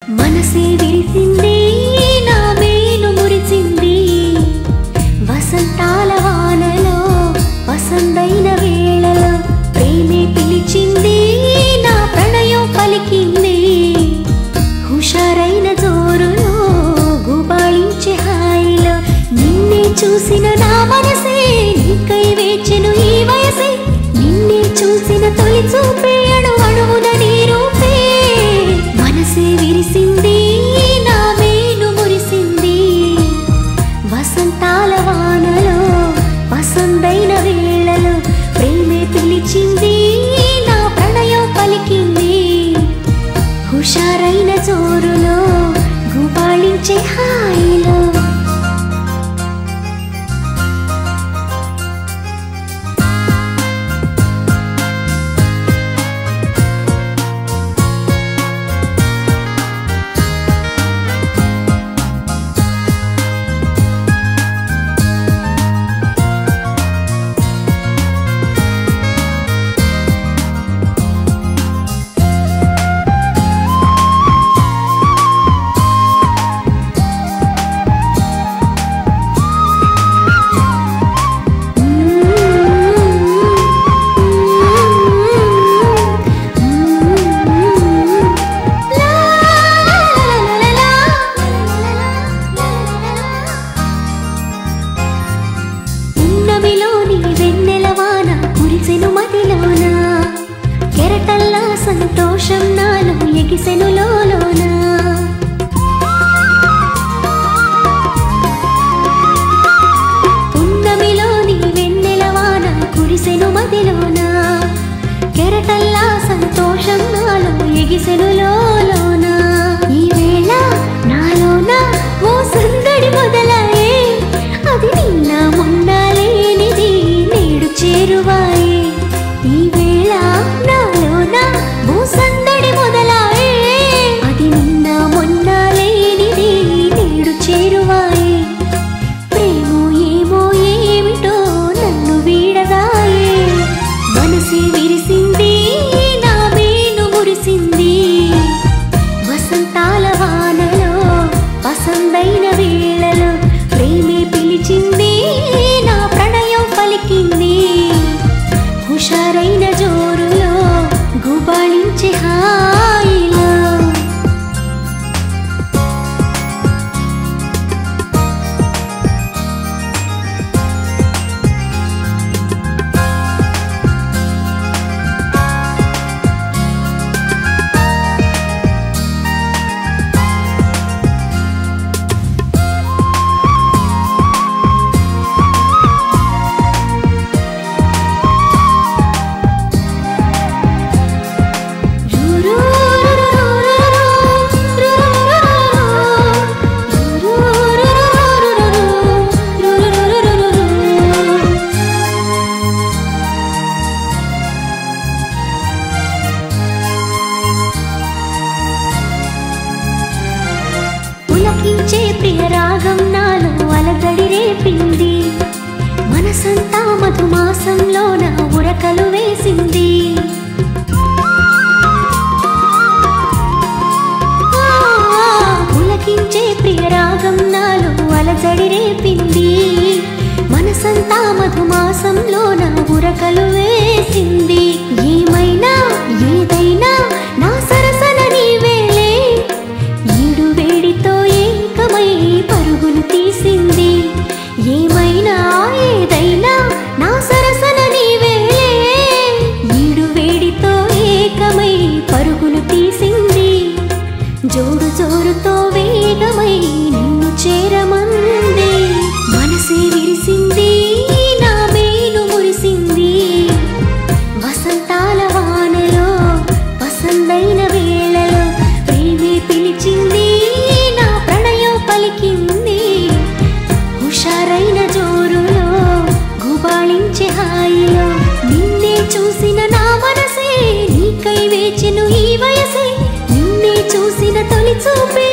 మనసే విరిసింది నా మేను మురిసింది వసంతాల వానలో వసంతైన వేళలో ప్రేమే పిలిచింది నా ప్రణయం పలికింది హుషారైన జోరులో గుబాళించే హాయిలో నిన్నే చూసిన నా మనసే నీకై వేచెను ఈ వయసే నిన్నే చూసిన తొలి చూపే అణువణువున నీ రూపే మనసే విరిసింది నా మేను మురిసింది వసంతాల వానలో వసంతైన వేళలో ప్రేమే పిలిచింది నా ప్రణయం పలికింది హుషారైన జోరులో గుబాళించే హాయిలో సంతోషం నాలో ఎగిసెను లోలోన పున్నమిలోని వెన్నెలవాన కురిసెను మదిలోన కెరటల్లా సంతోషం నాలో ఎగిసెను లోలోన ఈ వేళ నాలోన ఓ సందడి మొదలాయే అది నిన్న మొన్న లేనిది నేడు చేరువాయే ఈ వేళ నాలోన ఓ సందడి మొదలాయే అది నిన్న మొన్న లేనిది నేడు చేరువాయే ప్రేమో ఏమో ఏమిటో నన్ను వీడదాయే మనసే విరిసింది నా మేను మురిసింది వసంతాల వానలో వసంతైన వేళలో ప్రేమే పిలిచింది నా ప్రణయం పలికింది హుషారైన జోరులో గుబాళించే హాయిలో పులకించే ప్రియ రాగం నాలో అలజడి రేపింది మనసంతా మధుమాసంలోన ఉరకలు వేసింది పులకించే ప్రియ రాగం నాలో అలజడి రేపింది మనసంతా మధుమాసంలోన ఉరకలు వేసింది ఏమైనా ఏదైనా నా సరసన నీవేలే ఈడు వేడితో ఏకమై పరుగులు తీసింది ఏమైనా ఏదైనా నా సరసన నీవేలే ఈడు వేడితో ఏకమై పరుగులు తీసింది జోడు జోరుతో వేగమై నిన్ను చేరమంది మనసే విరిసింది నా మేను మురిసింది వసంతాల వానలో వసంతైన వేళలో ప్రేమే పిలిచింది నా ప్రణయం పలికింది హుషారైన జోరులో గుబాళించే హాయిలో నిన్నే చూసిన నా మనసే నీకై వేచెను ఈ వయసే నిన్నే చూసిన తొలి చూపే